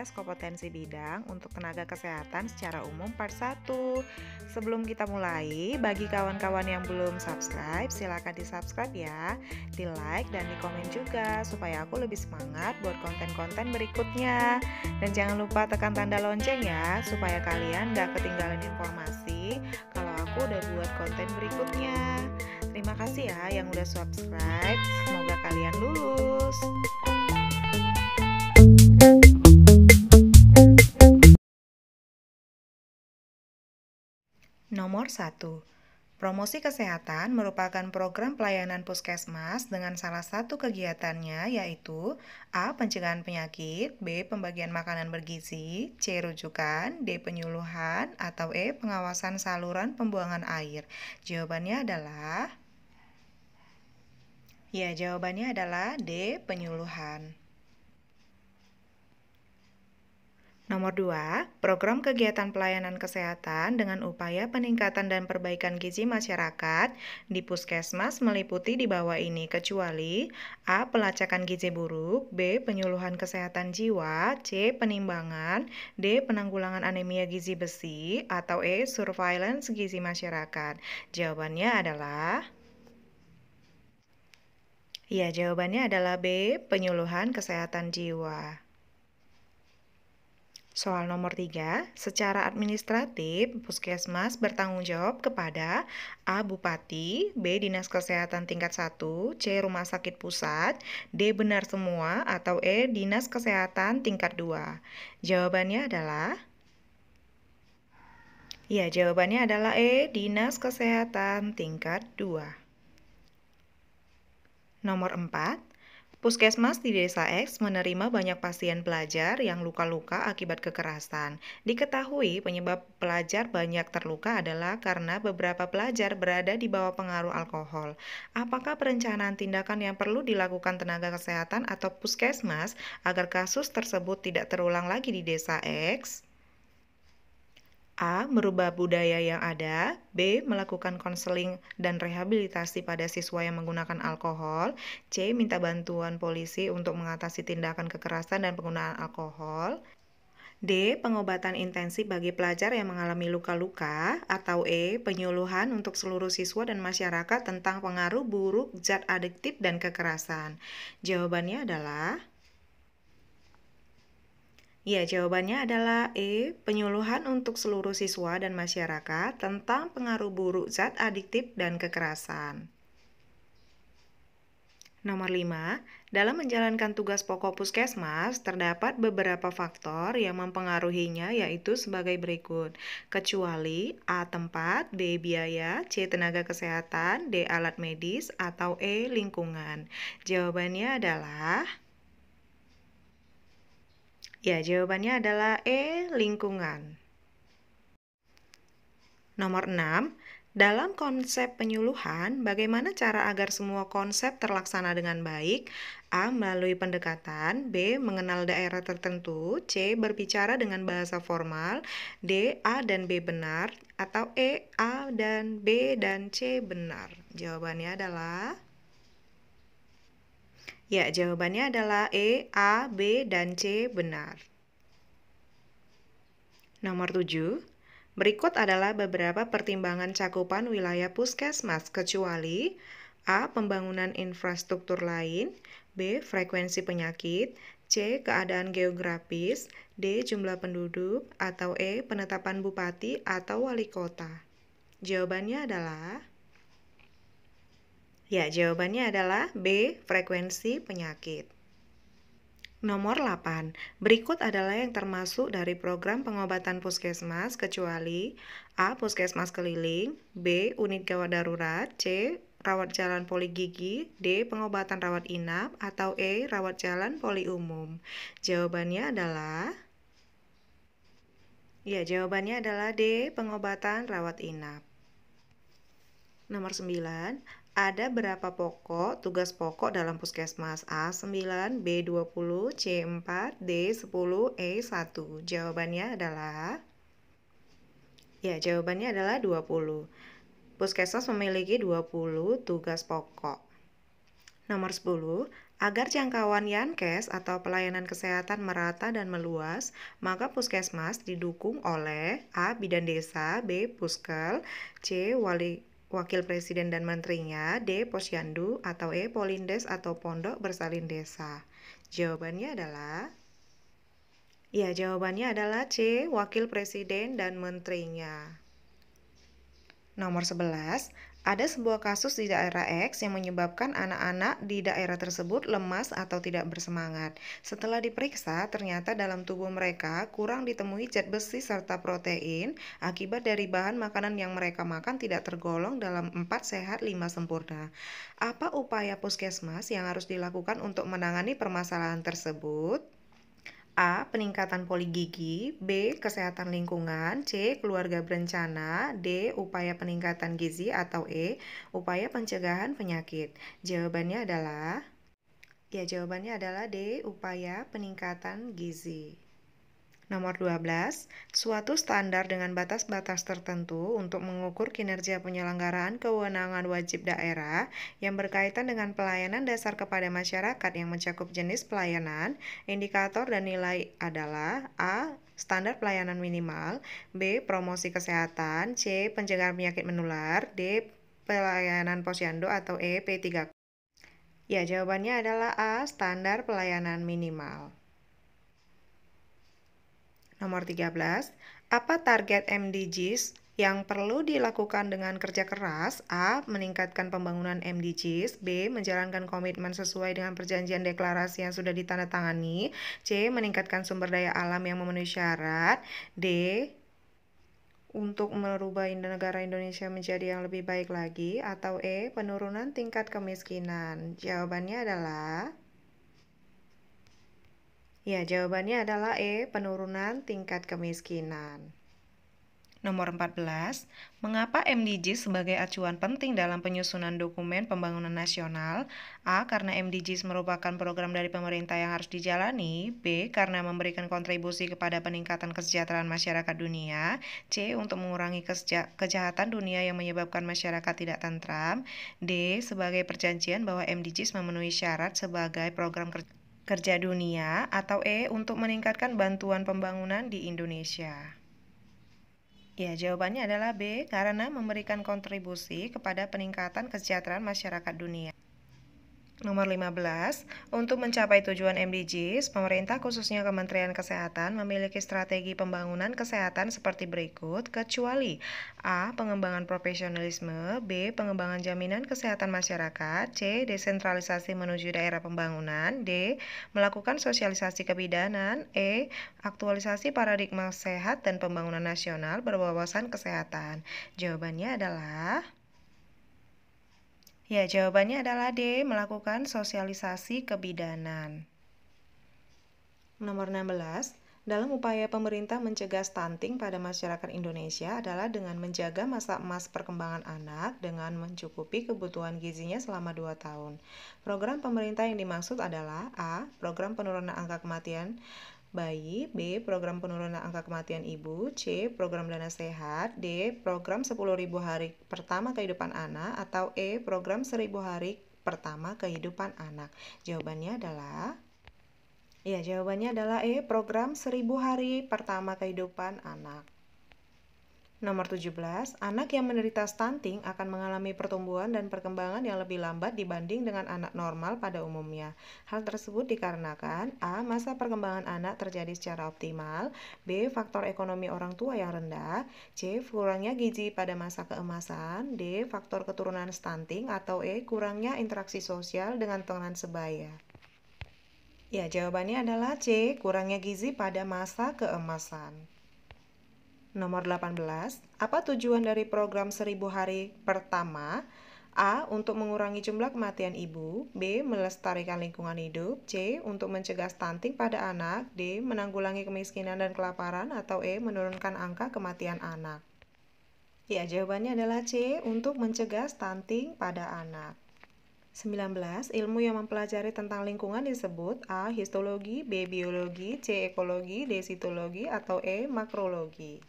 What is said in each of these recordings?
tes kompetensi bidang untuk tenaga kesehatan secara umum part 1. Sebelum kita mulai, bagi kawan-kawan yang belum subscribe, silakan di-subscribe ya, di-like dan di-komen juga supaya aku lebih semangat buat konten-konten berikutnya. Dan jangan lupa tekan tanda lonceng ya, supaya kalian gak ketinggalan informasi kalau aku udah buat konten berikutnya. Terima kasih ya yang udah subscribe, semoga kalian lulus. Nomor 1. Promosi kesehatan merupakan program pelayanan puskesmas dengan salah satu kegiatannya yaitu A. Pencegahan penyakit, B. Pembagian makanan bergizi, C. Rujukan, D. Penyuluhan, atau E. Pengawasan saluran pembuangan air. Jawabannya adalah D. Penyuluhan. Nomor 2, program kegiatan pelayanan kesehatan dengan upaya peningkatan dan perbaikan gizi masyarakat di puskesmas meliputi di bawah ini kecuali A. Pelacakan gizi buruk, B. Penyuluhan kesehatan jiwa, C. Penimbangan, D. Penanggulangan anemia gizi besi, atau E. Surveillance gizi masyarakat. Jawabannya adalah B. Penyuluhan kesehatan jiwa. Soal nomor 3, secara administratif, puskesmas bertanggung jawab kepada A. Bupati, B. Dinas Kesehatan tingkat 1, C. Rumah Sakit Pusat, D. Benar semua, atau E. Dinas Kesehatan tingkat 2. Jawabannya adalah E. Dinas Kesehatan tingkat 2. Nomor 4, puskesmas di Desa X menerima banyak pasien pelajar yang luka-luka akibat kekerasan. Diketahui penyebab pelajar banyak terluka adalah karena beberapa pelajar berada di bawah pengaruh alkohol. Apakah perencanaan tindakan yang perlu dilakukan tenaga kesehatan atau puskesmas agar kasus tersebut tidak terulang lagi di Desa X? A. Merubah budaya yang ada, B. Melakukan konseling dan rehabilitasi pada siswa yang menggunakan alkohol, C. Minta bantuan polisi untuk mengatasi tindakan kekerasan dan penggunaan alkohol, D. Pengobatan intensif bagi pelajar yang mengalami luka-luka, atau E. Penyuluhan untuk seluruh siswa dan masyarakat tentang pengaruh buruk zat adiktif dan kekerasan. Jawabannya adalah E. Penyuluhan untuk seluruh siswa dan masyarakat tentang pengaruh buruk zat adiktif dan kekerasan. Nomor 5, dalam menjalankan tugas pokok puskesmas, terdapat beberapa faktor yang mempengaruhinya yaitu sebagai berikut. Kecuali A. Tempat, B. Biaya, C. Tenaga kesehatan, D. Alat medis, atau E. Lingkungan. Jawabannya adalah E. Lingkungan. Nomor 6, dalam konsep penyuluhan, bagaimana cara agar semua konsep terlaksana dengan baik? A. Melalui pendekatan, B. Mengenal daerah tertentu, C. Berbicara dengan bahasa formal, D. A dan B benar, atau E. A dan B dan C benar. Jawabannya adalah E. A, B, dan C benar. Nomor 7, berikut adalah beberapa pertimbangan cakupan wilayah puskesmas kecuali A. Pembangunan infrastruktur lain, B. Frekuensi penyakit, C. Keadaan geografis, D. Jumlah penduduk, atau E. Penetapan bupati atau wali kota. Jawabannya adalah B. Frekuensi penyakit. Nomor 8, berikut adalah yang termasuk dari program pengobatan puskesmas kecuali A. Puskesmas keliling, B. Unit gawat darurat, C. Rawat jalan poli gigi, D. Pengobatan rawat inap, atau E. Rawat jalan poli umum. Jawabannya adalah D. Pengobatan rawat inap. Nomor 9, ada berapa tugas pokok dalam puskesmas? A. 9, B. 20, C. 4, D. 10, E. 1. Jawabannya adalah 20. Puskesmas memiliki 20 tugas pokok. Nomor 10, agar jangkauan Yankes atau pelayanan kesehatan merata dan meluas, maka puskesmas didukung oleh A. Bidan Desa, B. Puskel, C. Wakil Presiden dan Menterinya, D. Posyandu, atau E. Polindes atau Pondok Bersalin Desa. Jawabannya adalah C. Wakil Presiden dan Menterinya. Nomor 11, ada sebuah kasus di daerah X yang menyebabkan anak-anak di daerah tersebut lemas atau tidak bersemangat. Setelah diperiksa, ternyata dalam tubuh mereka kurang ditemui zat besi serta protein akibat dari bahan makanan yang mereka makan tidak tergolong dalam 4 sehat 5 sempurna. Apa upaya puskesmas yang harus dilakukan untuk menangani permasalahan tersebut? A. Peningkatan poli gigi, B. Kesehatan lingkungan, C. Keluarga berencana, D. Upaya peningkatan gizi, atau E. Upaya pencegahan penyakit. Jawabannya adalah D. Upaya peningkatan gizi. Nomor 12, suatu standar dengan batas-batas tertentu untuk mengukur kinerja penyelenggaraan kewenangan wajib daerah yang berkaitan dengan pelayanan dasar kepada masyarakat yang mencakup jenis pelayanan, indikator dan nilai adalah A. Standar pelayanan minimal, B. Promosi kesehatan, C. Pencegahan penyakit menular, D. Pelayanan posyandu, atau E. P3K. Ya, jawabannya adalah A. Standar pelayanan minimal. Nomor 13, apa target MDGs yang perlu dilakukan dengan kerja keras? A. Meningkatkan pembangunan MDGs. B. Menjalankan komitmen sesuai dengan perjanjian deklarasi yang sudah ditandatangani. C. Meningkatkan sumber daya alam yang memenuhi syarat. D. Untuk merubah negara Indonesia menjadi yang lebih baik lagi. Atau E. Penurunan tingkat kemiskinan. Jawabannya adalah E. Penurunan tingkat kemiskinan. Nomor 14, mengapa MDGs sebagai acuan penting dalam penyusunan dokumen pembangunan nasional? A. Karena MDGs merupakan program dari pemerintah yang harus dijalani. B. Karena memberikan kontribusi kepada peningkatan kesejahteraan masyarakat dunia. C. Untuk mengurangi kejahatan dunia yang menyebabkan masyarakat tidak tentram. D. Sebagai perjanjian bahwa MDGs memenuhi syarat sebagai program kerja dunia. Atau E. Untuk meningkatkan bantuan pembangunan di Indonesia. Ya, jawabannya adalah B, karena memberikan kontribusi kepada peningkatan kesejahteraan masyarakat dunia. Nomor 15, untuk mencapai tujuan MDGs, pemerintah khususnya Kementerian Kesehatan memiliki strategi pembangunan kesehatan seperti berikut, kecuali A. Pengembangan profesionalisme, B. Pengembangan jaminan kesehatan masyarakat, C. Desentralisasi menuju daerah pembangunan, D. Melakukan sosialisasi kebidanan, E. Aktualisasi paradigma sehat dan pembangunan nasional berwawasan kesehatan. Jawabannya adalah D. Melakukan sosialisasi kebidanan. Nomor 16, dalam upaya pemerintah mencegah stunting pada masyarakat Indonesia adalah dengan menjaga masa emas perkembangan anak dengan mencukupi kebutuhan gizinya selama 2 tahun. Program pemerintah yang dimaksud adalah A. Program penurunan angka kematian bayi, B. Program penurunan angka kematian ibu, C. Program dana sehat, D. Program 10.000 hari pertama kehidupan anak, atau E. Program 1.000 hari pertama kehidupan anak. Jawabannya adalah E. Program 1.000 hari pertama kehidupan anak. Nomor 17, anak yang menderita stunting akan mengalami pertumbuhan dan perkembangan yang lebih lambat dibanding dengan anak normal pada umumnya. Hal tersebut dikarenakan A. Masa perkembangan anak terjadi secara optimal, B. Faktor ekonomi orang tua yang rendah, C. Kurangnya gizi pada masa keemasan, D. Faktor keturunan stunting, atau E. Kurangnya interaksi sosial dengan teman sebaya. Ya, jawabannya adalah C. Kurangnya gizi pada masa keemasan. Nomor 18, apa tujuan dari program 1.000 hari pertama? A. Untuk mengurangi jumlah kematian ibu, B. Melestarikan lingkungan hidup, C. Untuk mencegah stunting pada anak, D. Menanggulangi kemiskinan dan kelaparan, atau E. Menurunkan angka kematian anak. Ya, jawabannya adalah C. Untuk mencegah stunting pada anak. 19. Ilmu yang mempelajari tentang lingkungan disebut A. Histologi, B. Biologi, C. Ekologi, D. Sitologi, atau E. Makrologi.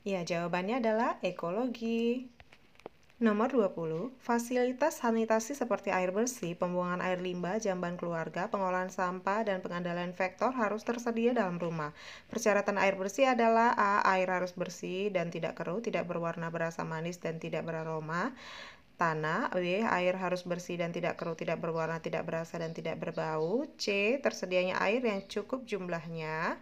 Ya, jawabannya adalah ekologi. Nomor 20, fasilitas sanitasi seperti air bersih, pembuangan air limbah, jamban keluarga, pengolahan sampah, dan pengendalian vektor harus tersedia dalam rumah. Persyaratan air bersih adalah A. Air harus bersih dan tidak keruh, tidak berwarna berasa manis, dan tidak beraroma. Tanah. B. Air harus bersih dan tidak keruh, tidak berwarna, tidak berasa, dan tidak berbau. C. Tersedianya air yang cukup jumlahnya,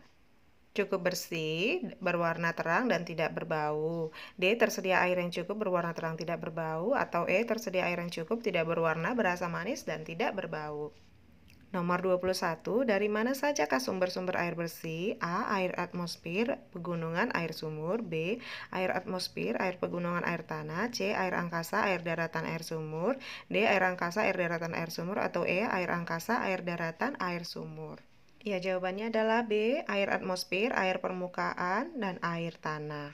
cukup bersih, berwarna terang, dan tidak berbau. D. Tersedia air yang cukup, berwarna terang, tidak berbau. Atau E. Tersedia air yang cukup, tidak berwarna, berasa manis, dan tidak berbau. Nomor 21, dari mana sajakah sumber-sumber air bersih? A. Air atmosfer, pegunungan, air sumur. B. Air atmosfer, air pegunungan, air tanah. C. Air angkasa, air daratan, air sumur. D. Air angkasa, air daratan, air sumur. Atau E. Air angkasa, air daratan, air sumur. Ya, jawabannya adalah B. Air atmosfer, air permukaan, dan air tanah.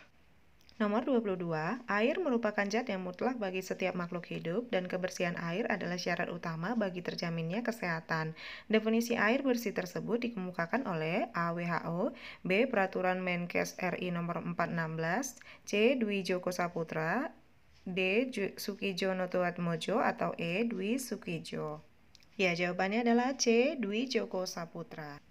Nomor 22, air merupakan zat yang mutlak bagi setiap makhluk hidup dan kebersihan air adalah syarat utama bagi terjaminnya kesehatan. Definisi air bersih tersebut dikemukakan oleh A. WHO, B. Peraturan Menkes RI nomor 416, C. Dwi Joko Saputra, D. Sukijo Notoatmojo, atau E. Dwi Sukijo. Ya, jawabannya adalah C. Dwi Joko Saputra.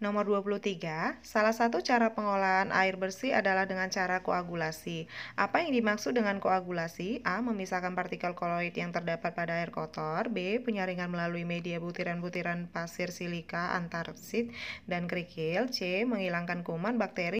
Nomor 23, salah satu cara pengolahan air bersih adalah dengan cara koagulasi. Apa yang dimaksud dengan koagulasi? A. Memisahkan partikel koloid yang terdapat pada air kotor. B. Penyaringan melalui media butiran-butiran pasir silika, antarsit, dan kerikil. C. Menghilangkan kuman bakteri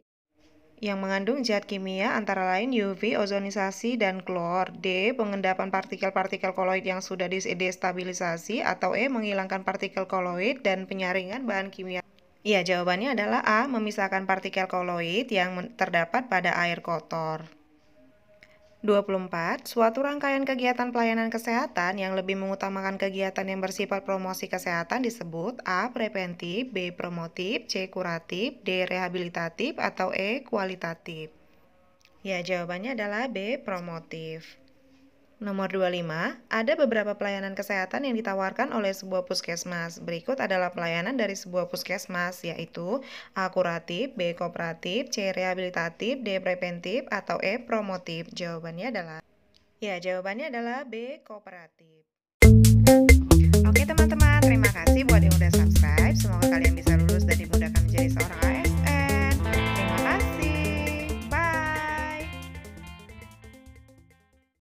yang mengandung zat kimia antara lain UV, ozonisasi, dan klor. D. Pengendapan partikel-partikel koloid yang sudah destabilisasi. Atau E. Menghilangkan partikel koloid dan penyaringan bahan kimia. Iya, jawabannya adalah A. Memisahkan partikel koloid yang terdapat pada air kotor. 24. Suatu rangkaian kegiatan pelayanan kesehatan yang lebih mengutamakan kegiatan yang bersifat promosi kesehatan disebut A. Preventif, B. Promotif, C. Kuratif, D. Rehabilitatif, atau E. Kualitatif. Ya, jawabannya adalah B. Promotif. Nomor 25, ada beberapa pelayanan kesehatan yang ditawarkan oleh sebuah puskesmas. Berikut adalah pelayanan dari sebuah puskesmas, yaitu A. Kuratif, B. Kooperatif, C. Rehabilitatif, D. Preventif, atau E. Promotif. Jawabannya adalah B. Kooperatif. Oke teman-teman.